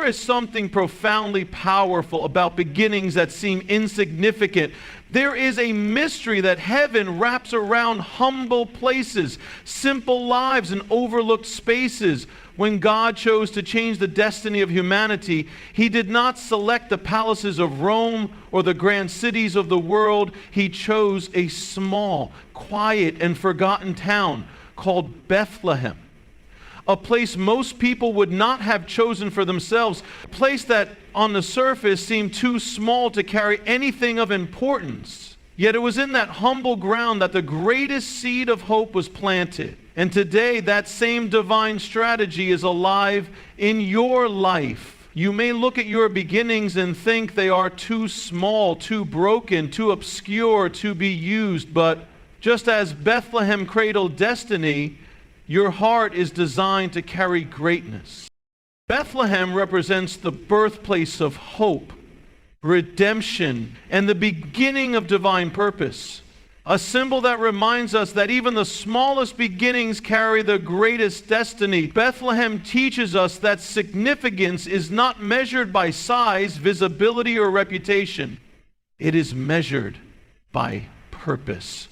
is something profoundly powerful about beginnings that seem insignificant. There is a mystery that heaven wraps around humble places, simple lives, and overlooked spaces. When God chose to change the destiny of humanity, He did not select the palaces of Rome or the grand cities of the world. He chose a small, quiet, and forgotten town called Bethlehem. A place most people would not have chosen for themselves, a place that on the surface seemed too small to carry anything of importance. Yet it was in that humble ground that the greatest seed of hope was planted. And today that same divine strategy is alive in your life. You may look at your beginnings and think they are too small, too broken, too obscure to be used, but just as Bethlehem cradled destiny, your heart is designed to carry greatness. Bethlehem represents the birthplace of hope, redemption, and the beginning of divine purpose. A symbol that reminds us that even the smallest beginnings carry the greatest destiny. Bethlehem teaches us that significance is not measured by size, visibility, or reputation. It is measured by purpose.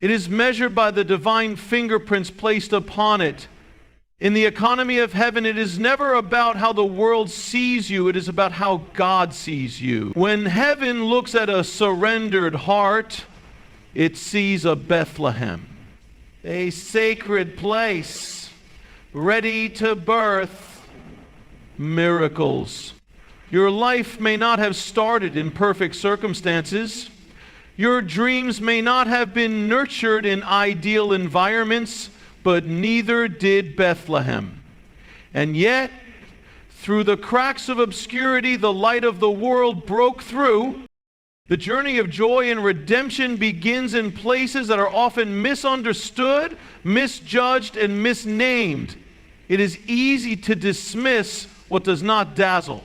It is measured by the divine fingerprints placed upon it. In the economy of heaven, it is never about how the world sees you. It is about how God sees you. When heaven looks at a surrendered heart, it sees a Bethlehem, a sacred place, ready to birth miracles. Your life may not have started in perfect circumstances. Your dreams may not have been nurtured in ideal environments, but neither did Bethlehem. And yet, through the cracks of obscurity, the light of the world broke through. The journey of joy and redemption begins in places that are often misunderstood, misjudged, and misnamed. It is easy to dismiss what does not dazzle.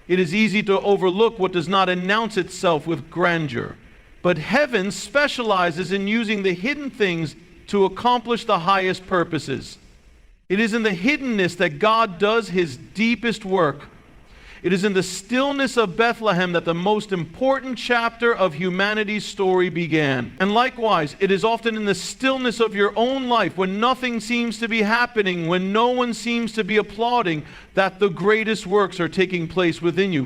It is easy to overlook what does not announce itself with grandeur. But heaven specializes in using the hidden things to accomplish the highest purposes. It is in the hiddenness that God does His deepest work. It is in the stillness of Bethlehem that the most important chapter of humanity's story began. And likewise, it is often in the stillness of your own life, when nothing seems to be happening, when no one seems to be applauding, that the greatest works are taking place within you.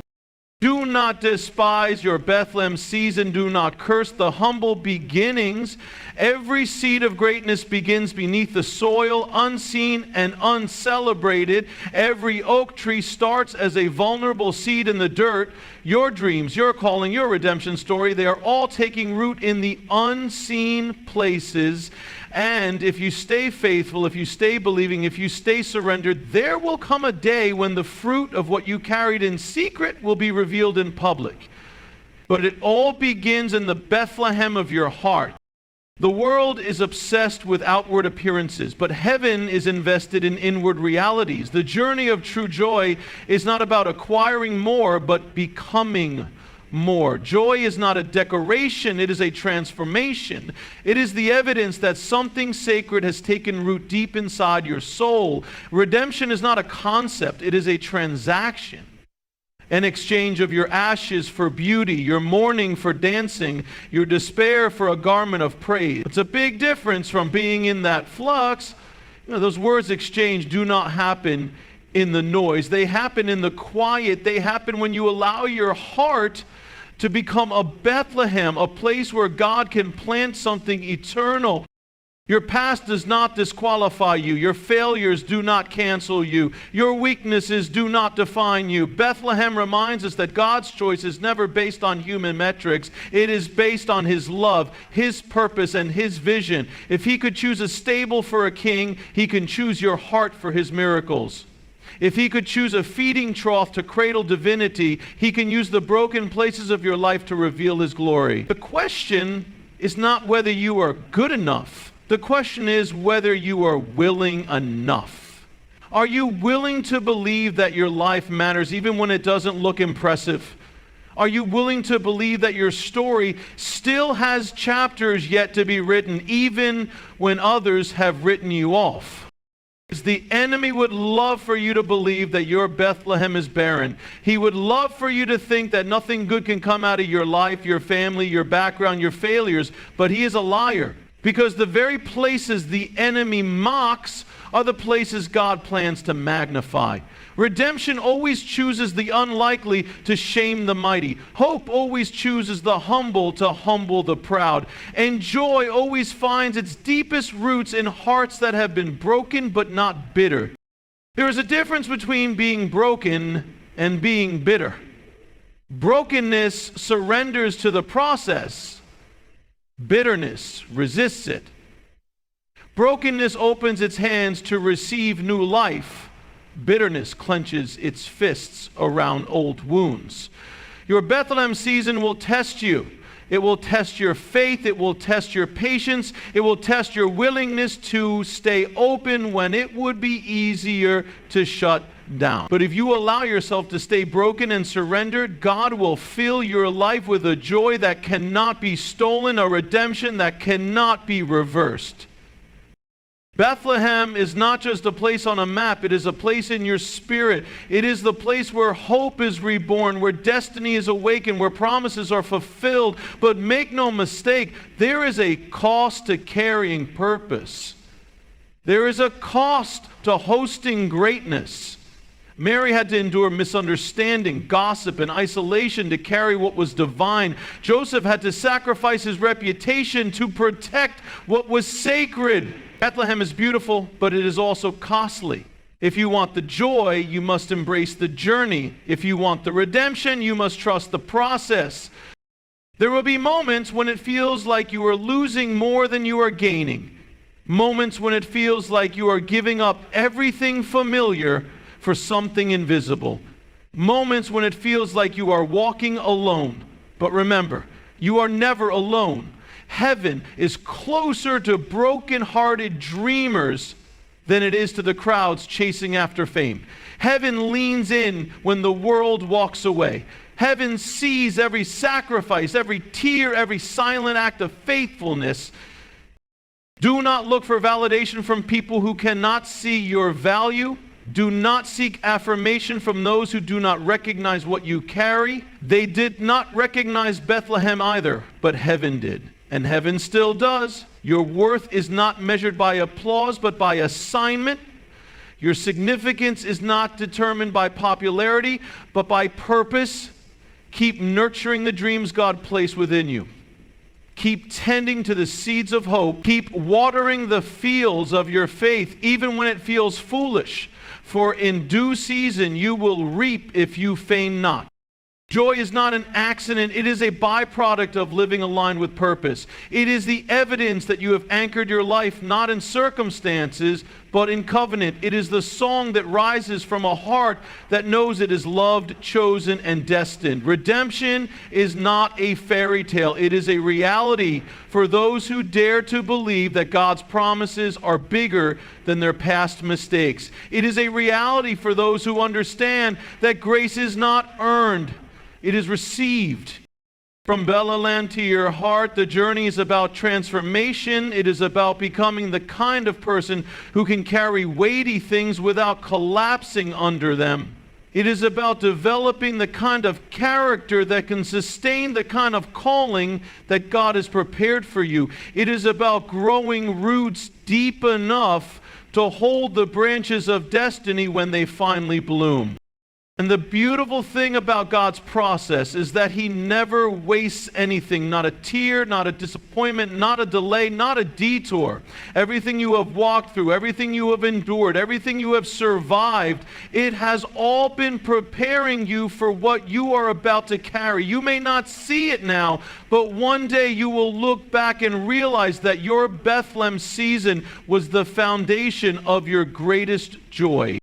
Do not despise your Bethlehem season. Do not curse the humble beginnings. Every seed of greatness begins beneath the soil, unseen and uncelebrated. Every oak tree starts as a vulnerable seed in the dirt. Your dreams, your calling, your redemption story, they are all taking root in the unseen places. And if you stay faithful, if you stay believing, if you stay surrendered, there will come a day when the fruit of what you carried in secret will be revealed in public. But it all begins in the Bethlehem of your heart. The world is obsessed with outward appearances, but heaven is invested in inward realities. The journey of true joy is not about acquiring more, but becoming more. Joy is not a decoration, it is a transformation. It is the evidence that something sacred has taken root deep inside your soul. Redemption is not a concept, it is a transaction. An exchange of your ashes for beauty, your mourning for dancing, your despair for a garment of praise. It's a big difference from being in that flux. Those words exchanged do not happen in the noise. They happen in the quiet. They happen when you allow your heart to become a Bethlehem, a place where God can plant something eternal. Your past does not disqualify you. Your failures do not cancel you. Your weaknesses do not define you. Bethlehem reminds us that God's choice is never based on human metrics. It is based on His love, His purpose, and His vision. If He could choose a stable for a king, He can choose your heart for His miracles. If He could choose a feeding trough to cradle divinity, He can use the broken places of your life to reveal His glory. The question is not whether you are good enough. The question is whether you are willing enough. Are you willing to believe that your life matters even when it doesn't look impressive? Are you willing to believe that your story still has chapters yet to be written, even when others have written you off? The enemy would love for you to believe that your Bethlehem is barren. He would love for you to think that nothing good can come out of your life, your family, your background, your failures, but he is a liar. Because the very places the enemy mocks are the places God plans to magnify. Redemption always chooses the unlikely to shame the mighty. Hope always chooses the humble to humble the proud. And joy always finds its deepest roots in hearts that have been broken but not bitter. There is a difference between being broken and being bitter. Brokenness surrenders to the process. Bitterness resists it. Brokenness opens its hands to receive new life. Bitterness clenches its fists around old wounds. Your Bethlehem season will test you. It will test your faith. It will test your patience. It will test your willingness to stay open when it would be easier to shut down. But if you allow yourself to stay broken and surrendered, God will fill your life with a joy that cannot be stolen, a redemption that cannot be reversed. Bethlehem is not just a place on a map, it is a place in your spirit. It is the place where hope is reborn, where destiny is awakened, where promises are fulfilled. But make no mistake, there is a cost to carrying purpose. There is a cost to hosting greatness. Mary had to endure misunderstanding, gossip, and isolation to carry what was divine. Joseph had to sacrifice his reputation to protect what was sacred. Bethlehem is beautiful, but it is also costly. If you want the joy, you must embrace the journey. If you want the redemption, you must trust the process. There will be moments when it feels like you are losing more than you are gaining. Moments when it feels like you are giving up everything familiar for something invisible. Moments when it feels like you are walking alone. But remember, you are never alone. Heaven is closer to broken-hearted dreamers than it is to the crowds chasing after fame. Heaven leans in when the world walks away. Heaven sees every sacrifice, every tear, every silent act of faithfulness. Do not look for validation from people who cannot see your value. Do not seek affirmation from those who do not recognize what you carry. They did not recognize Bethlehem either, but heaven did. And heaven still does. Your worth is not measured by applause, but by assignment. Your significance is not determined by popularity, but by purpose. Keep nurturing the dreams God placed within you. Keep tending to the seeds of hope. Keep watering the fields of your faith, even when it feels foolish. For in due season you will reap if you faint not. Joy is not an accident. It is a byproduct of living aligned with purpose. It is the evidence that you have anchored your life not in circumstances, but in covenant. It is the song that rises from a heart that knows it is loved, chosen, and destined. Redemption is not a fairy tale. It is a reality for those who dare to believe that God's promises are bigger than their past mistakes. It is a reality for those who understand that grace is not earned. It is received. From Bethlehem to your heart, the journey is about transformation. It is about becoming the kind of person who can carry weighty things without collapsing under them. It is about developing the kind of character that can sustain the kind of calling that God has prepared for you. It is about growing roots deep enough to hold the branches of destiny when they finally bloom. And the beautiful thing about God's process is that He never wastes anything, not a tear, not a disappointment, not a delay, not a detour. Everything you have walked through, everything you have endured, everything you have survived, it has all been preparing you for what you are about to carry. You may not see it now, but one day you will look back and realize that your Bethlehem season was the foundation of your greatest joy.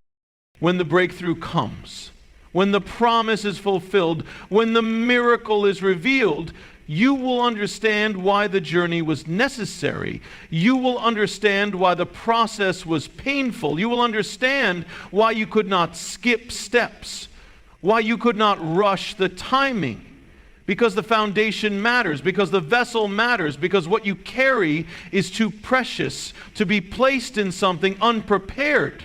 When the breakthrough comes, when the promise is fulfilled, when the miracle is revealed, you will understand why the journey was necessary. You will understand why the process was painful. You will understand why you could not skip steps, why you could not rush the timing. because the foundation matters, because the vessel matters, because what you carry is too precious to be placed in something unprepared.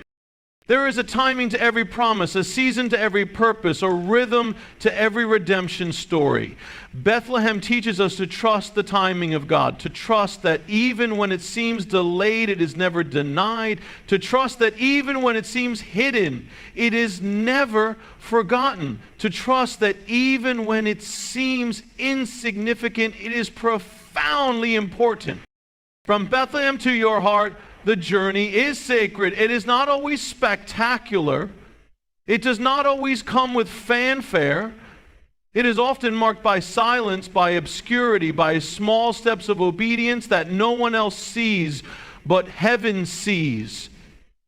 There is a timing to every promise, a season to every purpose, a rhythm to every redemption story. Bethlehem teaches us to trust the timing of God, to trust that even when it seems delayed, it is never denied, to trust that even when it seems hidden, it is never forgotten, to trust that even when it seems insignificant, it is profoundly important. From Bethlehem to your heart, the journey is sacred. It is not always spectacular. It does not always come with fanfare. It is often marked by silence, by obscurity, by small steps of obedience that no one else sees, but heaven sees.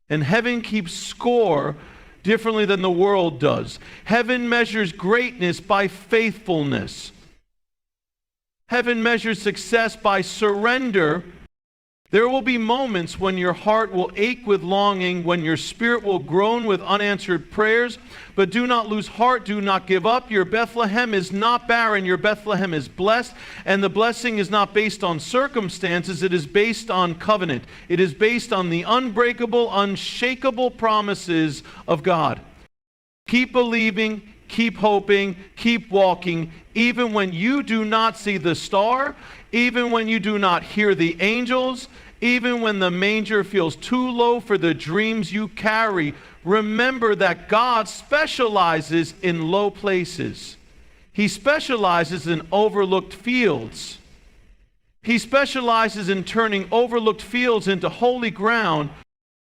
And heaven keeps score differently than the world does. Heaven measures greatness by faithfulness. Heaven measures success by surrender. There will be moments when your heart will ache with longing, when your spirit will groan with unanswered prayers, but do not lose heart, do not give up. Your Bethlehem is not barren, your Bethlehem is blessed, and the blessing is not based on circumstances, it is based on covenant. It is based on the unbreakable, unshakable promises of God. Keep believing, keep hoping, keep walking, even when you do not see the star, even when you do not hear the angels, even when the manger feels too low for the dreams you carry. Remember that God specializes in low places. He specializes in overlooked fields. He specializes in turning overlooked fields into holy ground.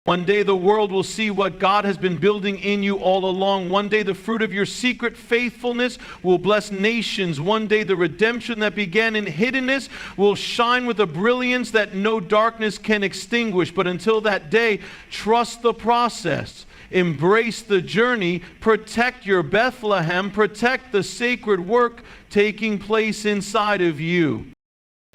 One day the world will see what God has been building in you all along. One day the fruit of your secret faithfulness will bless nations. One day the redemption that began in hiddenness will shine with a brilliance that no darkness can extinguish. But until that day, trust the process. Embrace the journey. Protect your Bethlehem. Protect the sacred work taking place inside of you.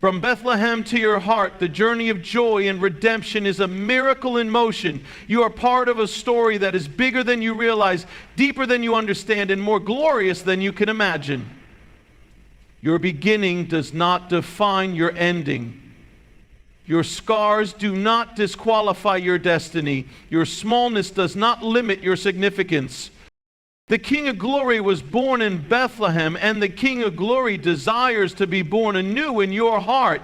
From Bethlehem to your heart, the journey of joy and redemption is a miracle in motion. You are part of a story that is bigger than you realize, deeper than you understand, and more glorious than you can imagine. Your beginning does not define your ending. Your scars do not disqualify your destiny. Your smallness does not limit your significance. The King of Glory was born in Bethlehem, and the King of Glory desires to be born anew in your heart.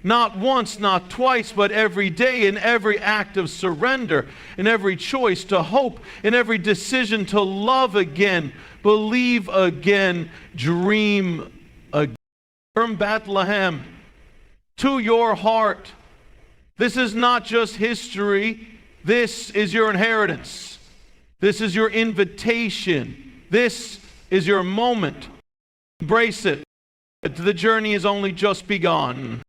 Not once, not twice, but every day, in every act of surrender, in every choice to hope, in every decision to love again, believe again, dream again. From Bethlehem to your heart. This is not just history. This is your inheritance. This is your invitation. This is your moment. Embrace it. The journey is only just begun.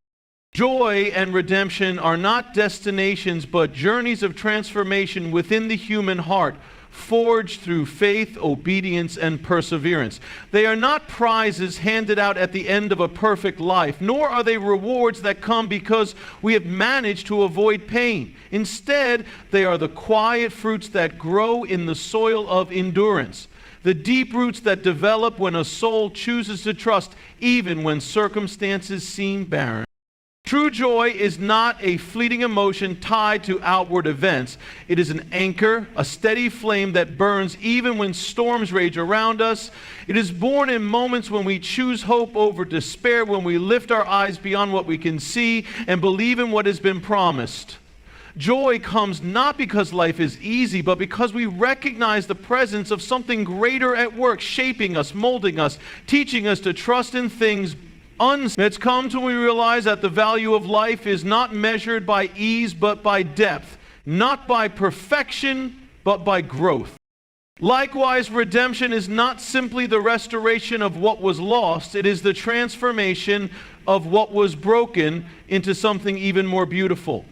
Joy and redemption are not destinations, but journeys of transformation within the human heart, forged through faith, obedience, and perseverance. They are not prizes handed out at the end of a perfect life, nor are they rewards that come because we have managed to avoid pain. Instead, they are the quiet fruits that grow in the soil of endurance, the deep roots that develop when a soul chooses to trust, even when circumstances seem barren. True joy is not a fleeting emotion tied to outward events. It is an anchor, a steady flame that burns even when storms rage around us. It is born in moments when we choose hope over despair, when we lift our eyes beyond what we can see and believe in what has been promised. Joy comes not because life is easy, but because we recognize the presence of something greater at work, shaping us, molding us, teaching us to trust in things It's come till we realize that the value of life is not measured by ease, but by depth, not by perfection, but by growth. Likewise, redemption is not simply the restoration of what was lost, it is the transformation of what was broken into something even more beautiful.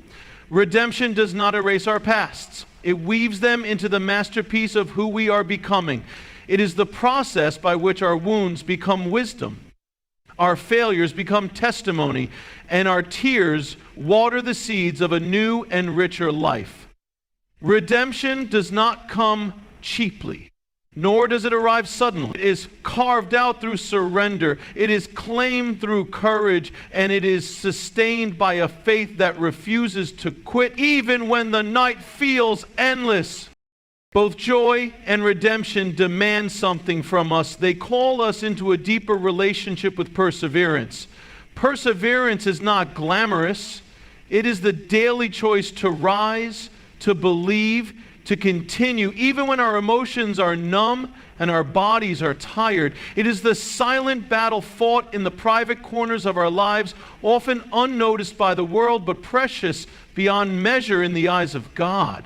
Redemption does not erase our pasts. It weaves them into the masterpiece of who we are becoming. It is the process by which our wounds become wisdom, our failures become testimony, and our tears water the seeds of a new and richer life. Redemption does not come cheaply. nor does it arrive suddenly. It is carved out through surrender. It is claimed through courage, and it is sustained by a faith that refuses to quit even when the night feels endless. Both joy and redemption demand something from us. They call us into a deeper relationship with perseverance. Perseverance is not glamorous. It is the daily choice to rise, to believe, to continue, even when our emotions are numb and our bodies are tired. It is the silent battle fought in the private corners of our lives, often unnoticed by the world, but precious beyond measure in the eyes of God.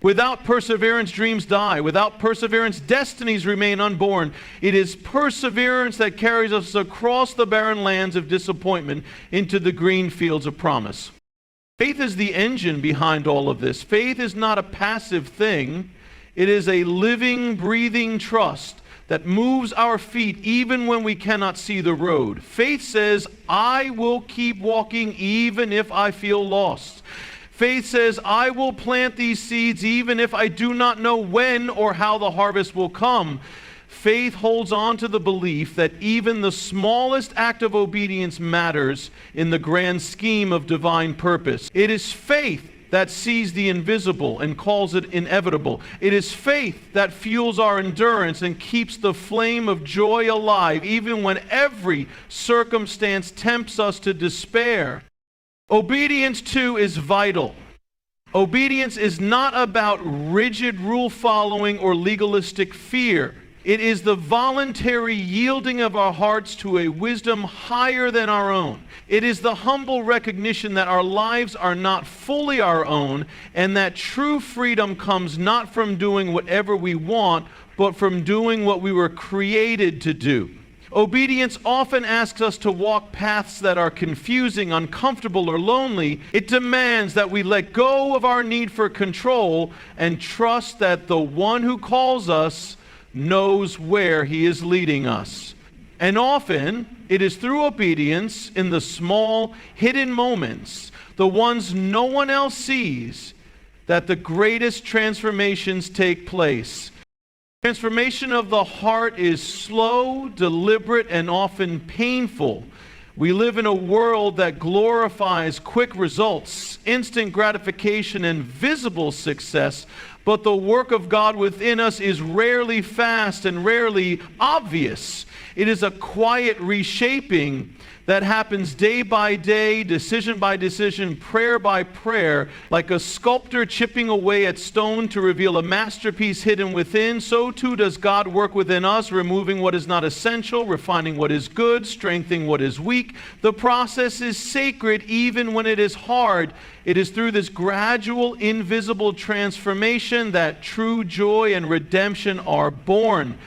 Without perseverance, dreams die. Without perseverance, destinies remain unborn. It is perseverance that carries us across the barren lands of disappointment into the green fields of promise. Faith is the engine behind all of this. Faith is not a passive thing. It is a living, breathing trust that moves our feet even when we cannot see the road. Faith says, I will keep walking even if I feel lost. Faith says, I will plant these seeds even if I do not know when or how the harvest will come. Faith holds on to the belief that even the smallest act of obedience matters in the grand scheme of divine purpose. It is faith that sees the invisible and calls it inevitable. It is faith that fuels our endurance and keeps the flame of joy alive even when every circumstance tempts us to despair. Obedience, too, is vital. Obedience is not about rigid rule following or legalistic fear. It is the voluntary yielding of our hearts to a wisdom higher than our own. It is the humble recognition that our lives are not fully our own, and that true freedom comes not from doing whatever we want, but from doing what we were created to do. Obedience often asks us to walk paths that are confusing, uncomfortable, or lonely. It demands that we let go of our need for control and trust that the one who calls us knows where he is leading us. And often, it is through obedience in the small, hidden moments, the ones no one else sees, that the greatest transformations take place. Transformation of the heart is slow, deliberate, and often painful. We live in a world that glorifies quick results, instant gratification, and visible success, but the work of God within us is rarely fast and rarely obvious. It is a quiet reshaping that happens day by day, decision by decision, prayer by prayer. Like a sculptor chipping away at stone to reveal a masterpiece hidden within, so too does God work within us, removing what is not essential, refining what is good, strengthening what is weak. The process is sacred even when it is hard. It is through this gradual, invisible transformation that true joy and redemption are born.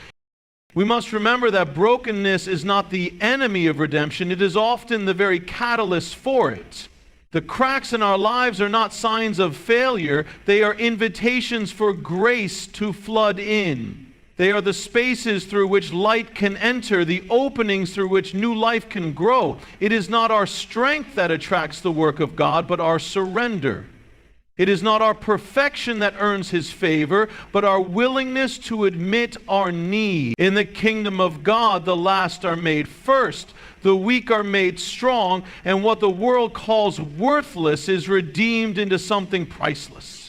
We must remember that brokenness is not the enemy of redemption. It is often the very catalyst for it. The cracks in our lives are not signs of failure. They are invitations for grace to flood in. They are the spaces through which light can enter, the openings through which new life can grow. It is not our strength that attracts the work of God, but our surrender. It is not our perfection that earns His favor, but our willingness to admit our need. In the kingdom of God, the last are made first, the weak are made strong, and what the world calls worthless is redeemed into something priceless.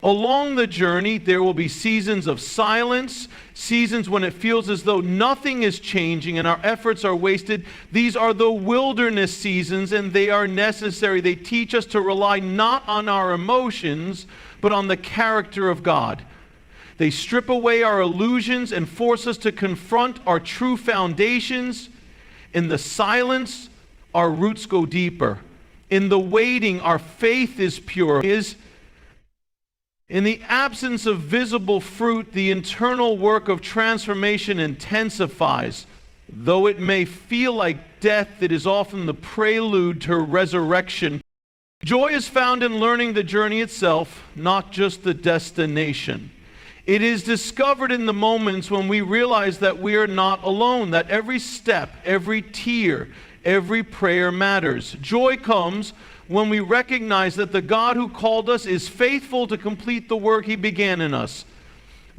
Along the journey, there will be seasons of silence, seasons when it feels as though nothing is changing and our efforts are wasted. These are the wilderness seasons, and they are necessary. They teach us to rely not on our emotions, but on the character of God. They strip away our illusions and force us to confront our true foundations. In the silence, our roots go deeper. In the waiting, our faith is pure. In the absence of visible fruit, the internal work of transformation intensifies. Though it may feel like death, it is often the prelude to resurrection. Joy is found in learning the journey itself, not just the destination. It is discovered in the moments when we realize that we are not alone, that every step, every tear, every prayer matters. Joy comes when we recognize that the God who called us is faithful to complete the work He began in us.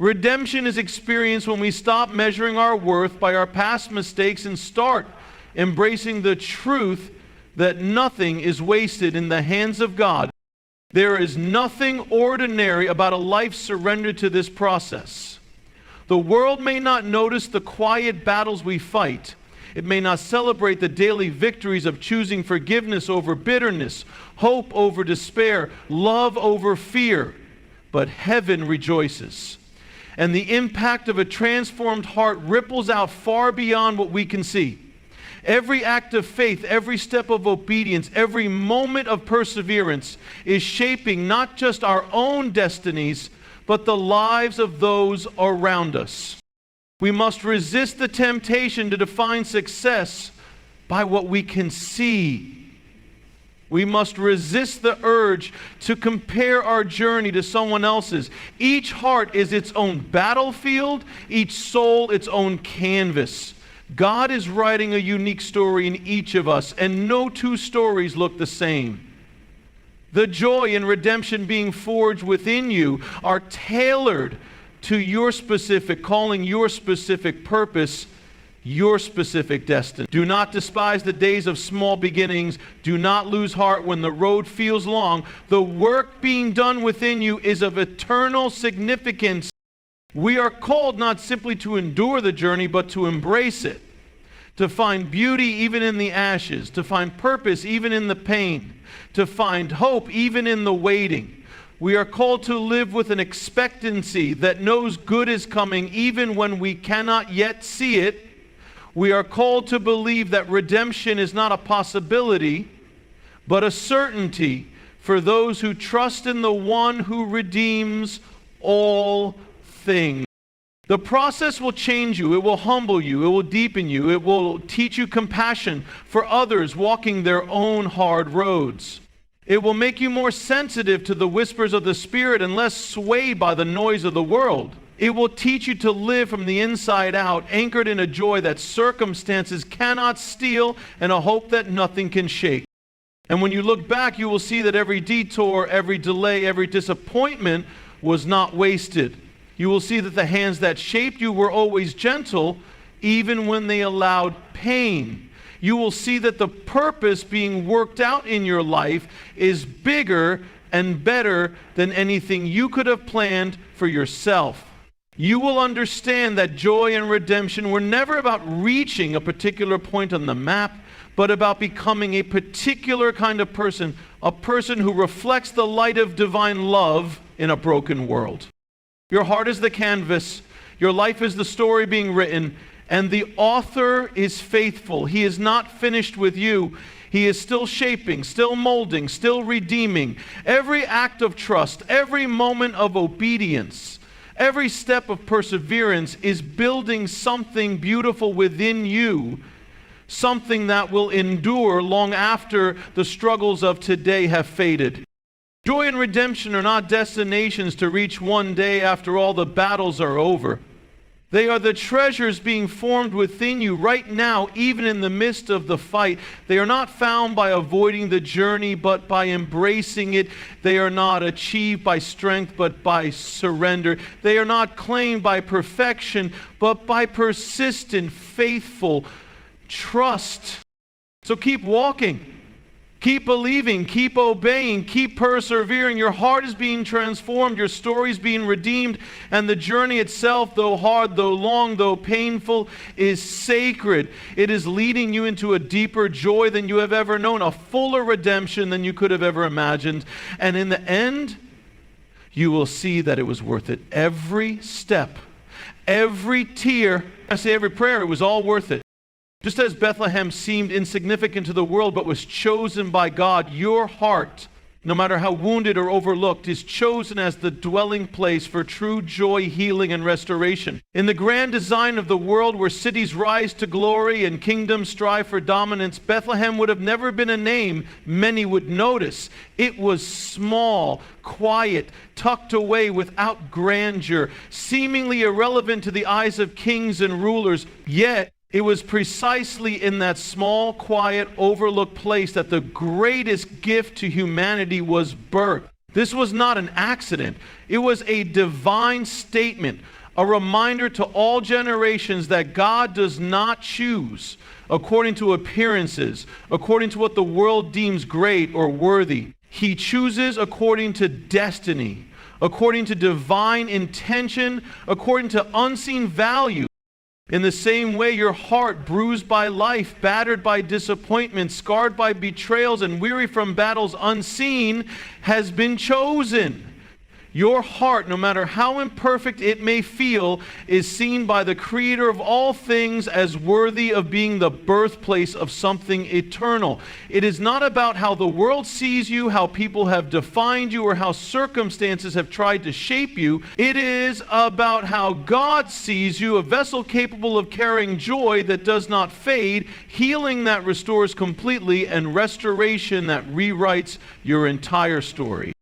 Redemption is experienced when we stop measuring our worth by our past mistakes and start embracing the truth that nothing is wasted in the hands of God. There is nothing ordinary about a life surrendered to this process. The world may not notice the quiet battles we fight. It may not celebrate the daily victories of choosing forgiveness over bitterness, hope over despair, love over fear. But heaven rejoices. And the impact of a transformed heart ripples out far beyond what we can see. Every act of faith, every step of obedience, every moment of perseverance is shaping not just our own destinies, but the lives of those around us. We must resist the temptation to define success by what we can see. We must resist the urge to compare our journey to someone else's. Each heart is its own battlefield, each soul its own canvas. God is writing a unique story in each of us, and no two stories look the same. The joy and redemption being forged within you are tailored to your specific calling, your specific purpose, your specific destiny. Do not despise the days of small beginnings. Do not lose heart when the road feels long. The work being done within you is of eternal significance. We are called not simply to endure the journey, but to embrace it, to find beauty even in the ashes, to find purpose even in the pain, to find hope even in the waiting. We are called to live with an expectancy that knows good is coming even when we cannot yet see it. We are called to believe that redemption is not a possibility, but a certainty for those who trust in the one who redeems all things. The process will change you. It will humble you. It will deepen you. It will teach you compassion for others walking their own hard roads. It will make you more sensitive to the whispers of the Spirit and less swayed by the noise of the world. It will teach you to live from the inside out, anchored in a joy that circumstances cannot steal and a hope that nothing can shake. And when you look back, you will see that every detour, every delay, every disappointment was not wasted. You will see that the hands that shaped you were always gentle, even when they allowed pain. You will see that the purpose being worked out in your life is bigger and better than anything you could have planned for yourself. You will understand that joy and redemption were never about reaching a particular point on the map, but about becoming a particular kind of person, a person who reflects the light of divine love in a broken world. Your heart is the canvas, your life is the story being written, and the author is faithful. He is not finished with you. He is still shaping, still molding, still redeeming. Every act of trust, every moment of obedience, every step of perseverance is building something beautiful within you, something that will endure long after the struggles of today have faded. Joy and redemption are not destinations to reach one day after all the battles are over. They are the treasures being formed within you right now, even in the midst of the fight. They are not found by avoiding the journey, but by embracing it. They are not achieved by strength, but by surrender. They are not claimed by perfection, but by persistent, faithful trust. So keep walking. Keep believing, keep obeying, keep persevering. Your heart is being transformed, your story is being redeemed, and the journey itself, though hard, though long, though painful, is sacred. It is leading you into a deeper joy than you have ever known, a fuller redemption than you could have ever imagined. And in the end, you will see that it was worth it. Every step, every tear, I say every prayer, it was all worth it. Just as Bethlehem seemed insignificant to the world but was chosen by God, your heart, no matter how wounded or overlooked, is chosen as the dwelling place for true joy, healing, and restoration. In the grand design of the world where cities rise to glory and kingdoms strive for dominance, Bethlehem would have never been a name many would notice. It was small, quiet, tucked away without grandeur, seemingly irrelevant to the eyes of kings and rulers, yet it was precisely in that small, quiet, overlooked place that the greatest gift to humanity was birthed. This was not an accident. It was a divine statement, a reminder to all generations that God does not choose according to appearances, according to what the world deems great or worthy. He chooses according to destiny, according to divine intention, according to unseen value. In the same way, your heart, bruised by life, battered by disappointment, scarred by betrayals, and weary from battles unseen, has been chosen. Your heart, no matter how imperfect it may feel, is seen by the Creator of all things as worthy of being the birthplace of something eternal. It is not about how the world sees you, how people have defined you, or how circumstances have tried to shape you. It is about how God sees you, a vessel capable of carrying joy that does not fade, healing that restores completely, and restoration that rewrites your entire story.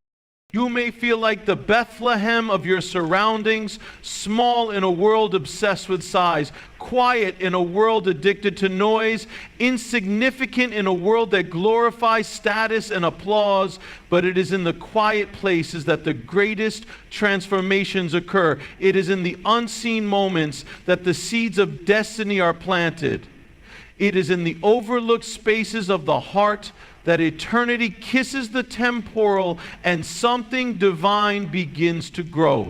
You may feel like the Bethlehem of your surroundings, small in a world obsessed with size, quiet in a world addicted to noise, insignificant in a world that glorifies status and applause, but it is in the quiet places that the greatest transformations occur. It is in the unseen moments that the seeds of destiny are planted. It is in the overlooked spaces of the heart that eternity kisses the temporal and something divine begins to grow.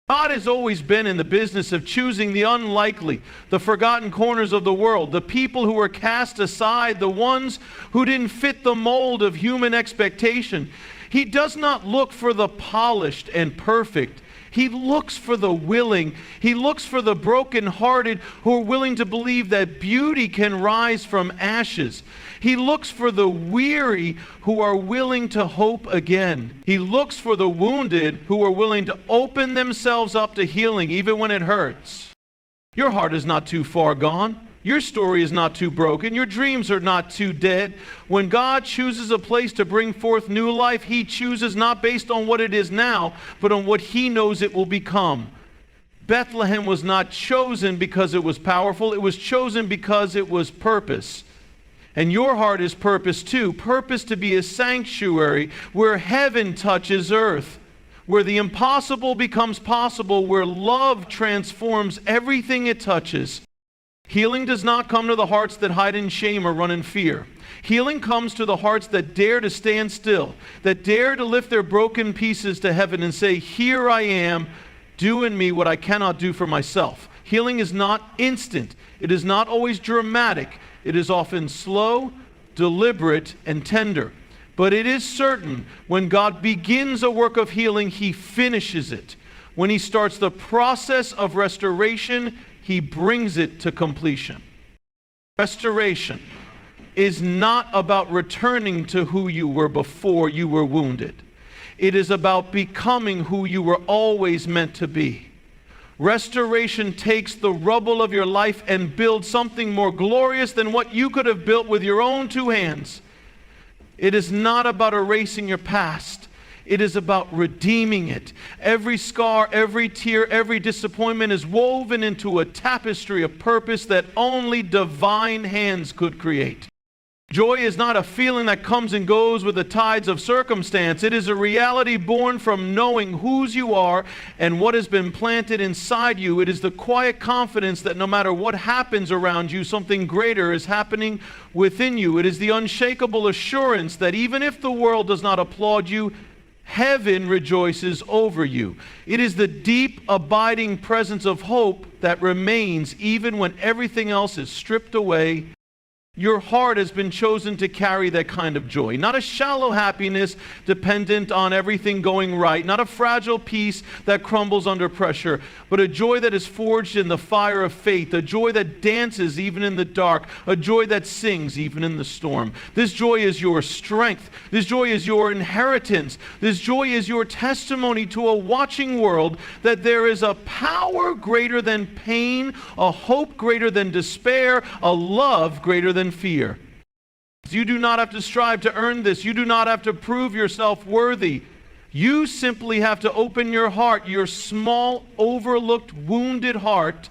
God has always been in the business of choosing the unlikely, the forgotten corners of the world, the people who were cast aside, the ones who didn't fit the mold of human expectation. He does not look for the polished and perfect. He looks for the willing. He looks for the brokenhearted who are willing to believe that beauty can rise from ashes. He looks for the weary who are willing to hope again. He looks for the wounded who are willing to open themselves up to healing even when it hurts. Your heart is not too far gone. Your story is not too broken. Your dreams are not too dead. When God chooses a place to bring forth new life, He chooses not based on what it is now, but on what He knows it will become. Bethlehem was not chosen because it was powerful. It was chosen because it was purpose. And your heart is purpose too. Purpose to be a sanctuary where heaven touches earth, where the impossible becomes possible, where love transforms everything it touches. Healing does not come to the hearts that hide in shame or run in fear. Healing comes to the hearts that dare to stand still, that dare to lift their broken pieces to heaven and say, "Here I am, do in me what I cannot do for myself." Healing is not instant. It is not always dramatic. It is often slow, deliberate, and tender. But it is certain when God begins a work of healing, He finishes it. When He starts the process of restoration, He brings it to completion. Restoration is not about returning to who you were before you were wounded. It is about becoming who you were always meant to be. Restoration takes the rubble of your life and builds something more glorious than what you could have built with your own two hands. It is not about erasing your past. It is about redeeming it. Every scar, every tear, every disappointment is woven into a tapestry of purpose that only divine hands could create. Joy is not a feeling that comes and goes with the tides of circumstance. It is a reality born from knowing whose you are and what has been planted inside you. It is the quiet confidence that no matter what happens around you, something greater is happening within you. It is the unshakable assurance that even if the world does not applaud you, heaven rejoices over you. It is the deep, abiding presence of hope that remains even when everything else is stripped away. Your heart has been chosen to carry that kind of joy. Not a shallow happiness dependent on everything going right. Not a fragile peace that crumbles under pressure. But a joy that is forged in the fire of faith. A joy that dances even in the dark. A joy that sings even in the storm. This joy is your strength. This joy is your inheritance. This joy is your testimony to a watching world that there is a power greater than pain, a hope greater than despair, a love greater than fear. You do not have to strive to earn this. You do not have to prove yourself worthy. You simply have to open your heart, your small, overlooked, wounded heart,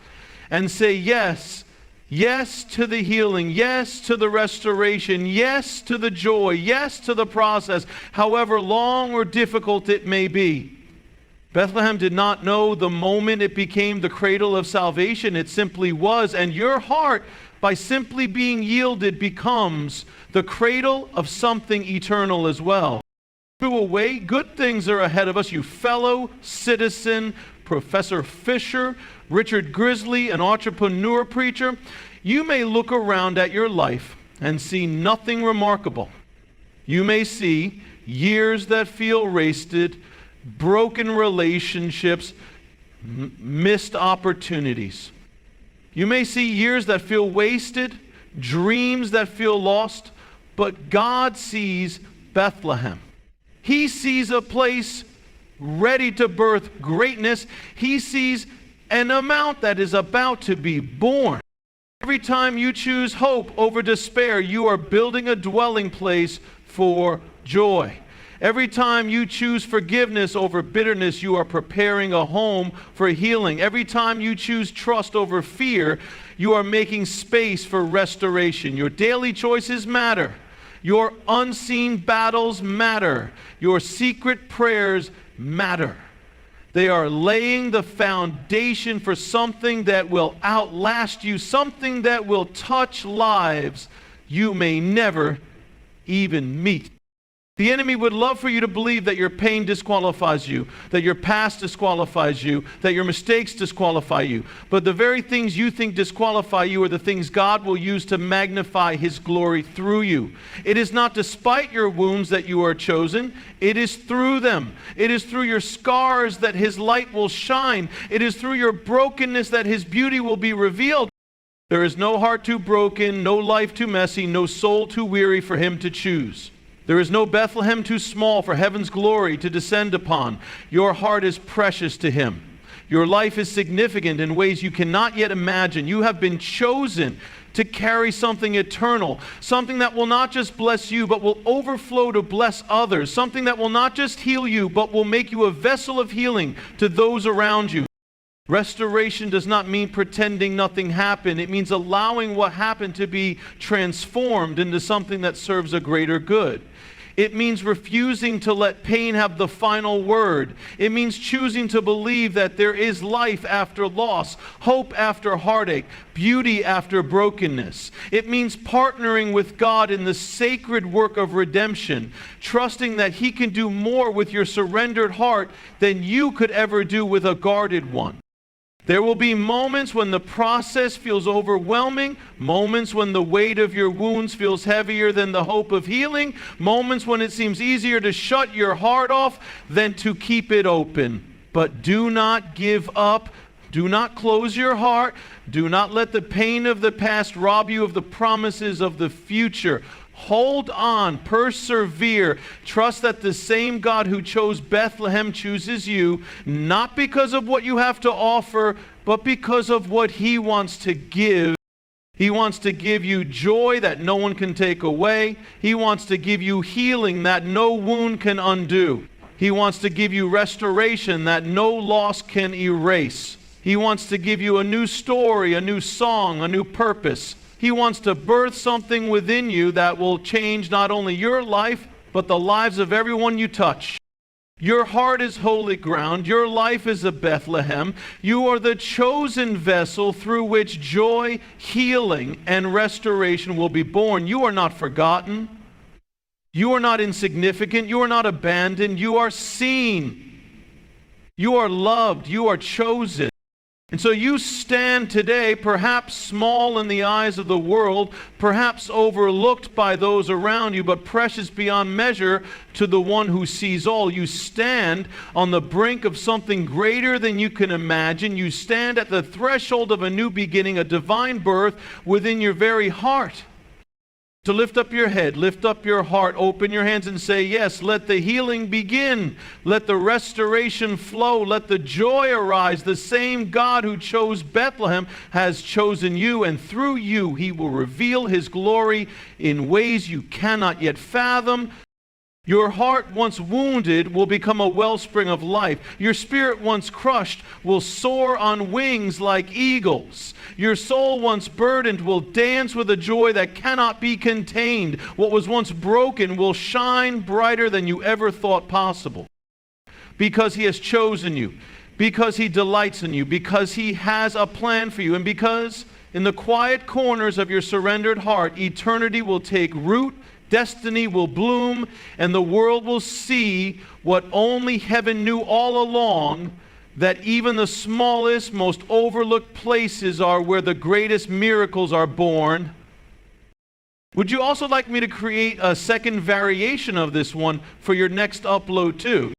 and say, "Yes, Yes to the healing. Yes to the restoration. Yes to the joy. Yes to the process, however long or difficult it may be. Bethlehem did not know the moment it became the cradle of salvation. It simply was. And your heart, by simply being yielded, becomes the cradle of something eternal as well. Through a way, good things are ahead of us. You fellow citizen, Professor Fisher, Richard Grizzly, an entrepreneur preacher, you may look around at your life and see nothing remarkable. You may see years that feel wasted, broken relationships, missed opportunities. You may see years that feel wasted, dreams that feel lost, but God sees Bethlehem. He sees a place ready to birth greatness. He sees an amount that is about to be born. Every time you choose hope over despair, you are building a dwelling place for joy. Every time you choose forgiveness over bitterness, you are preparing a home for healing. Every time you choose trust over fear, you are making space for restoration. Your daily choices matter. Your unseen battles matter. Your secret prayers matter. They are laying the foundation for something that will outlast you, something that will touch lives you may never even meet. The enemy would love for you to believe that your pain disqualifies you, that your past disqualifies you, that your mistakes disqualify you. But the very things you think disqualify you are the things God will use to magnify His glory through you. It is not despite your wounds that you are chosen. It is through them. It is through your scars that His light will shine. It is through your brokenness that His beauty will be revealed. There is no heart too broken, no life too messy, no soul too weary for Him to choose. There is no Bethlehem too small for heaven's glory to descend upon. Your heart is precious to Him. Your life is significant in ways you cannot yet imagine. You have been chosen to carry something eternal, something that will not just bless you, but will overflow to bless others, something that will not just heal you, but will make you a vessel of healing to those around you. Restoration does not mean pretending nothing happened. It means allowing what happened to be transformed into something that serves a greater good. It means refusing to let pain have the final word. It means choosing to believe that there is life after loss, hope after heartache, beauty after brokenness. It means partnering with God in the sacred work of redemption, trusting that He can do more with your surrendered heart than you could ever do with a guarded one. There will be moments when the process feels overwhelming, moments when the weight of your wounds feels heavier than the hope of healing, moments when it seems easier to shut your heart off than to keep it open. But do not give up. Do not close your heart. Do not let the pain of the past rob you of the promises of the future. Hold on, persevere, trust that the same God who chose Bethlehem chooses you, not because of what you have to offer, but because of what He wants to give. He wants to give you joy that no one can take away. He wants to give you healing that no wound can undo. He wants to give you restoration that no loss can erase. He wants to give you a new story, a new song, a new purpose. He wants to birth something within you that will change not only your life, but the lives of everyone you touch. Your heart is holy ground. Your life is a Bethlehem. You are the chosen vessel through which joy, healing, and restoration will be born. You are not forgotten. You are not insignificant. You are not abandoned. You are seen. You are loved. You are chosen. And so you stand today, perhaps small in the eyes of the world, perhaps overlooked by those around you, but precious beyond measure to the one who sees all. You stand on the brink of something greater than you can imagine. You stand at the threshold of a new beginning, a divine birth within your very heart. To lift up your head, lift up your heart, open your hands and say, yes, let the healing begin. Let the restoration flow. Let the joy arise. The same God who chose Bethlehem has chosen you, and through you He will reveal His glory in ways you cannot yet fathom. Your heart once wounded will become a wellspring of life. Your spirit once crushed will soar on wings like eagles. Your soul once burdened will dance with a joy that cannot be contained. What was once broken will shine brighter than you ever thought possible. Because he has chosen you, because he delights in you, because he has a plan for you, and because in the quiet corners of your surrendered heart, eternity will take root, destiny will bloom, and the world will see what only heaven knew all along, that even the smallest, most overlooked places are where the greatest miracles are born. Would you also like me to create a second variation of this one for your next upload too?